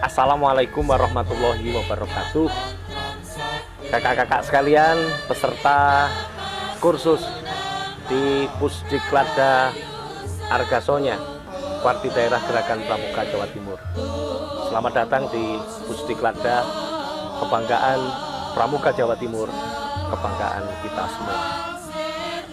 Assalamualaikum warahmatullahi wabarakatuh. Kakak-kakak sekalian, peserta kursus di Pusdiklada Argasonya, Warti Daerah Gerakan Pramuka Jawa Timur. Selamat datang di Pusdiklada, kebanggaan Pramuka Jawa Timur, kebanggaan kita semua.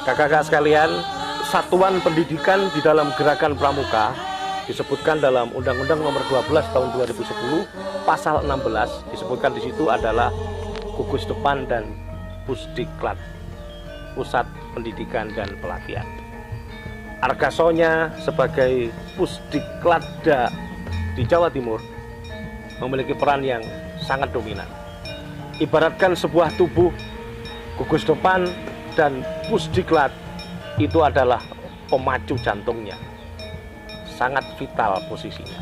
Kakak-kakak sekalian, satuan pendidikan di dalam Gerakan Pramuka disebutkan dalam Undang-Undang Nomor 12 Tahun 2010 Pasal 16. Disebutkan di situ adalah gugus depan dan Pusdiklat, Pusat Pendidikan dan Pelatihan. Argasonya sebagai Pusdiklada di Jawa Timur memiliki peran yang sangat dominan. Ibaratkan sebuah tubuh, gugus depan dan Pusdiklat itu adalah pemacu jantungnya. Sangat vital posisinya.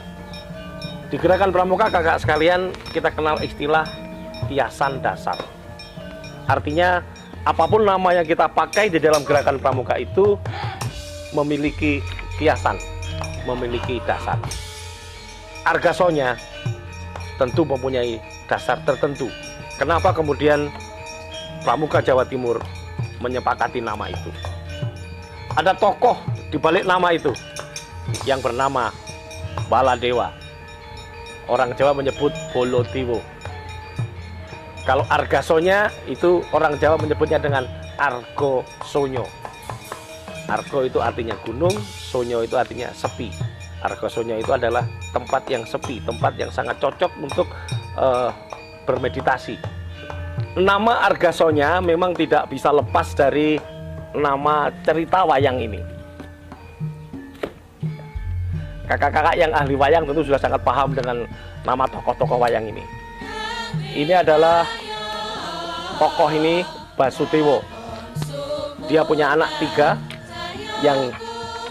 Di Gerakan Pramuka, kakak sekalian, kita kenal istilah kiasan dasar. Artinya apapun nama yang kita pakai di dalam Gerakan Pramuka itu memiliki kiasan, memiliki dasar. Argasonya tentu mempunyai dasar tertentu. Kenapa kemudian Pramuka Jawa Timur menyepakati nama itu? Ada tokoh di balik nama itu yang bernama Baladewa. Orang Jawa menyebut Bolotiwo. Kalau Argasonya itu orang Jawa menyebutnya dengan Argo Sonyo. Argo itu artinya gunung, Sonyo itu artinya sepi. Argasonya itu adalah tempat yang sepi, tempat yang sangat cocok untuk bermeditasi. Nama Argasonya memang tidak bisa lepas dari nama cerita wayang ini. Kakak-kakak yang ahli wayang tentu sudah sangat paham dengan nama tokoh-tokoh wayang ini. Ini adalah tokoh ini Basudewa. Dia punya anak 3. Yang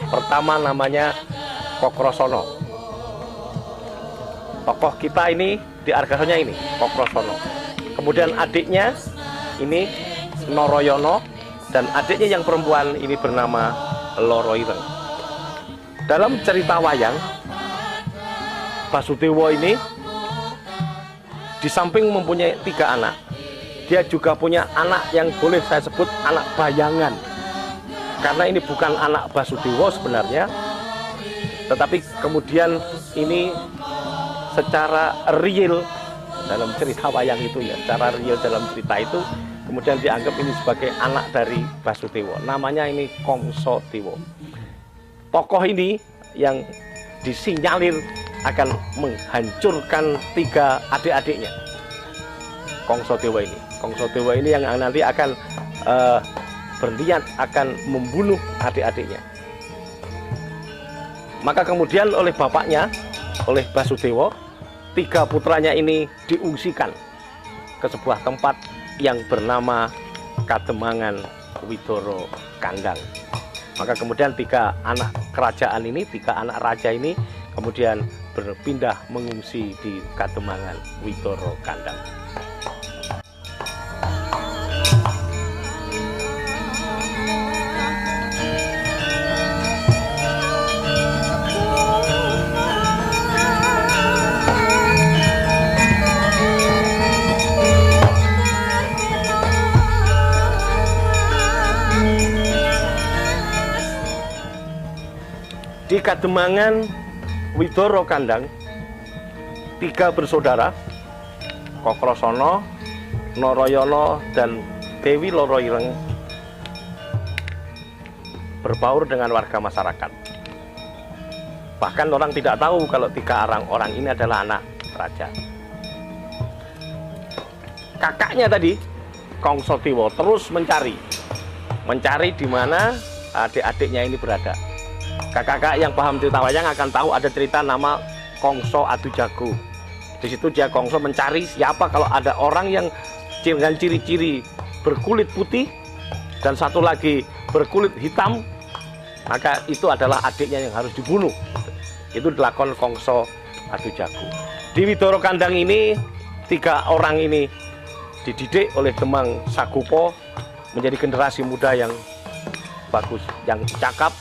pertama namanya Kokrosono. Tokoh kita ini di Argasonya ini Kokrosono. Kemudian adiknya ini Noroyono, dan adiknya yang perempuan ini bernama Loroireng. Dalam cerita wayang, Basudewa ini di samping mempunyai 3 anak, dia juga punya anak yang boleh saya sebut anak bayangan. Karena ini bukan anak Basudewa sebenarnya, tetapi kemudian ini secara real dalam cerita wayang itu ya, secara real dalam cerita itu kemudian dianggap ini sebagai anak dari Basudewa. Namanya ini Kongsodewa. Tokoh ini yang disinyalir akan menghancurkan 3 adik-adiknya. Kongsodewa ini. Kongsodewa ini yang nanti akan berniat akan membunuh adik-adiknya. Maka kemudian oleh bapaknya, oleh Basudewa, 3 putranya ini diungsikan ke sebuah tempat yang bernama Kademangan Widoro Kandang. Maka kemudian 3 anak kerajaan ini, 3 anak raja ini kemudian berpindah mengungsi di Kademangan Widoro Kandang. Di Kademangan Widoro Kandang, 3 bersaudara, Kokrosono, Noroyono, dan Dewi Loroireng, berbaur dengan warga masyarakat. Bahkan orang tidak tahu kalau 3 orang ini adalah anak raja. Kakaknya tadi, Kongsodewa, terus mencari di mana adik-adiknya ini berada. Kakak-kakak yang paham cerita wayang akan tahu ada cerita nama Kongso Adu Jago. Di situ dia Kongso mencari siapa kalau ada orang yang dengan ciri-ciri berkulit putih dan satu lagi berkulit hitam, maka itu adalah adiknya yang harus dibunuh. Itu dilakukan Kongso Adu Jago. Di Widoro Kandang ini 3 orang ini dididik oleh Demang Sakupo menjadi generasi muda yang bagus, yang cakap.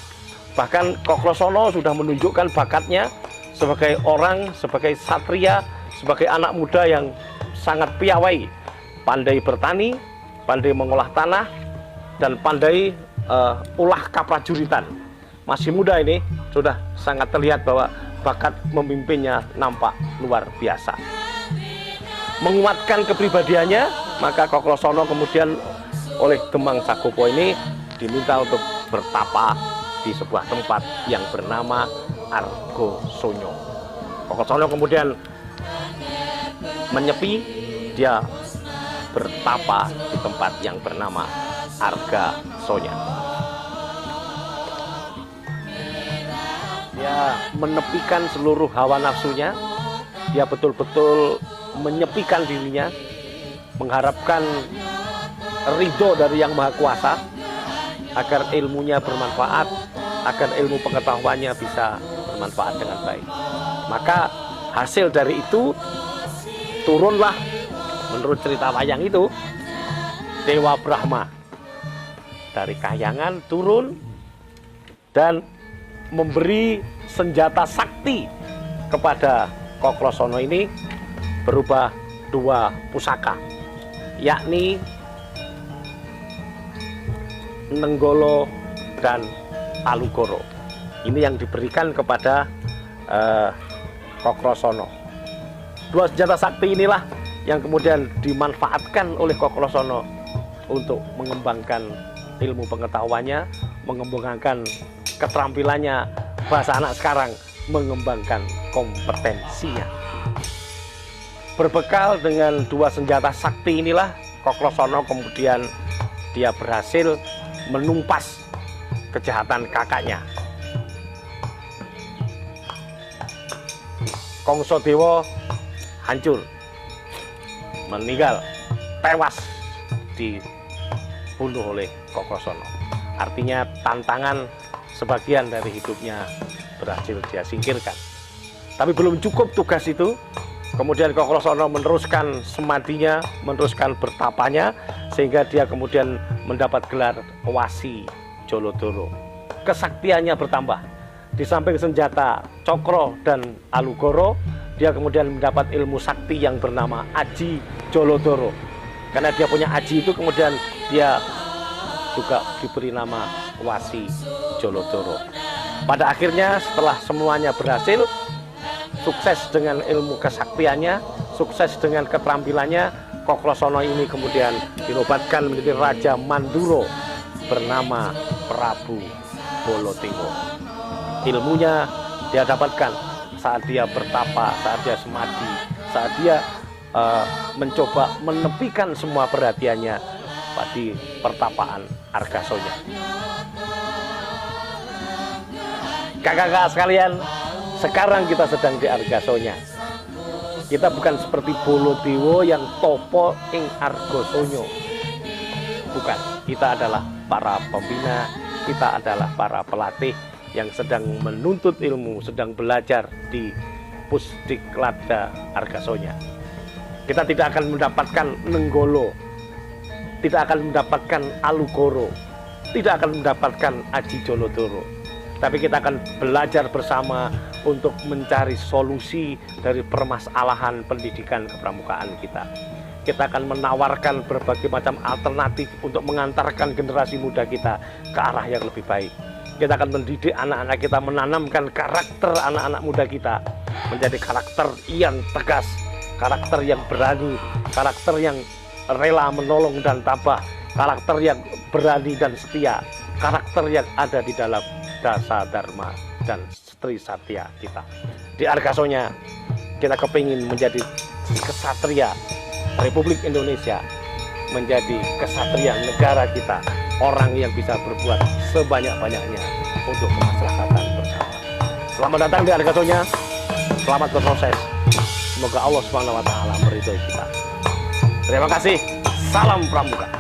Bahkan Kokrosono sudah menunjukkan bakatnya sebagai satria sebagai anak muda yang sangat piawai, pandai bertani, pandai mengolah tanah, dan pandai ulah kaprajuritan. Masih muda ini sudah sangat terlihat bahwa bakat memimpinnya nampak luar biasa. Menguatkan kepribadiannya, maka Kokrosono kemudian oleh Demang Sagopo ini diminta untuk bertapa di sebuah tempat yang bernama Argasona. Kokrosono kemudian menyepi, dia bertapa di tempat yang bernama Argasona. Dia menepikan seluruh hawa nafsunya, dia betul-betul menyepikan dirinya, mengharapkan ridho dari Yang Maha Kuasa, agar ilmunya bermanfaat, agar ilmu pengetahuannya bisa bermanfaat dengan baik. Maka hasil dari itu turunlah, menurut cerita wayang itu, Dewa Brahma dari kahyangan turun dan memberi senjata sakti kepada Kokrosono ini berupa 2 pusaka, yakni Nenggolo dan Alugoro. Ini yang diberikan kepada Kokrosono. 2 senjata sakti inilah yang kemudian dimanfaatkan oleh Kokrosono untuk mengembangkan ilmu pengetahuannya, mengembangkan keterampilannya, bahasa anak sekarang, mengembangkan kompetensinya. Berbekal dengan 2 senjata sakti inilah, Kokrosono kemudian dia berhasil menumpas kejahatan kakaknya. Kongsodewa hancur, meninggal, tewas dibunuh oleh Kokrosono. Artinya tantangan sebagian dari hidupnya berhasil dia singkirkan. Tapi belum cukup tugas itu. Kemudian Kokrosono meneruskan semadinya, meneruskan bertapanya, sehingga dia kemudian mendapat gelar Wasi Jolodoro. Kesaktiannya bertambah. Di samping senjata Cokro dan Alugoro, dia kemudian mendapat ilmu sakti yang bernama Aji Jolodoro. Karena dia punya Aji itu, kemudian dia juga diberi nama Wasi Jolodoro. Pada akhirnya setelah semuanya berhasil, sukses dengan ilmu kesaktiannya, sukses dengan keterampilannya, Kokrosono ini kemudian dinobatkan menjadi Raja Manduro bernama Prabu Bolotewo. Ilmunya dia dapatkan saat dia bertapa, saat dia semadi, saat dia mencoba menepikan semua perhatiannya pada pertapaan Argasona. Kakak-kakak sekalian, sekarang kita sedang di Argasona. Kita bukan seperti Bolotewo yang topo ing Argasona. Bukan, kita adalah para pembina, kita adalah para pelatih yang sedang menuntut ilmu, sedang belajar di Pusdiklada Argasona. Kita tidak akan mendapatkan Nenggolo, tidak akan mendapatkan Alugoro, tidak akan mendapatkan Aji Jolodoro. Tapi kita akan belajar bersama untuk mencari solusi dari permasalahan pendidikan kepramukaan kita. Kita akan menawarkan berbagai macam alternatif untuk mengantarkan generasi muda kita ke arah yang lebih baik. Kita akan mendidik anak-anak kita, menanamkan karakter anak-anak muda kita menjadi karakter yang tegas, karakter yang berani, karakter yang rela menolong dan tabah, karakter yang berani dan setia, karakter yang ada di dalam Dasa Dharma dan Sri Satya kita. Di Argasona kita kepingin menjadi kesatria Republik Indonesia, menjadi kesatria negara kita, orang yang bisa berbuat sebanyak-banyaknya untuk kemaslahatan bersama. Selamat datang di Argasona, selamat berproses. Semoga Allah Subhanahu wa Ta'ala meridhoi kita. Terima kasih. Salam Pramuka.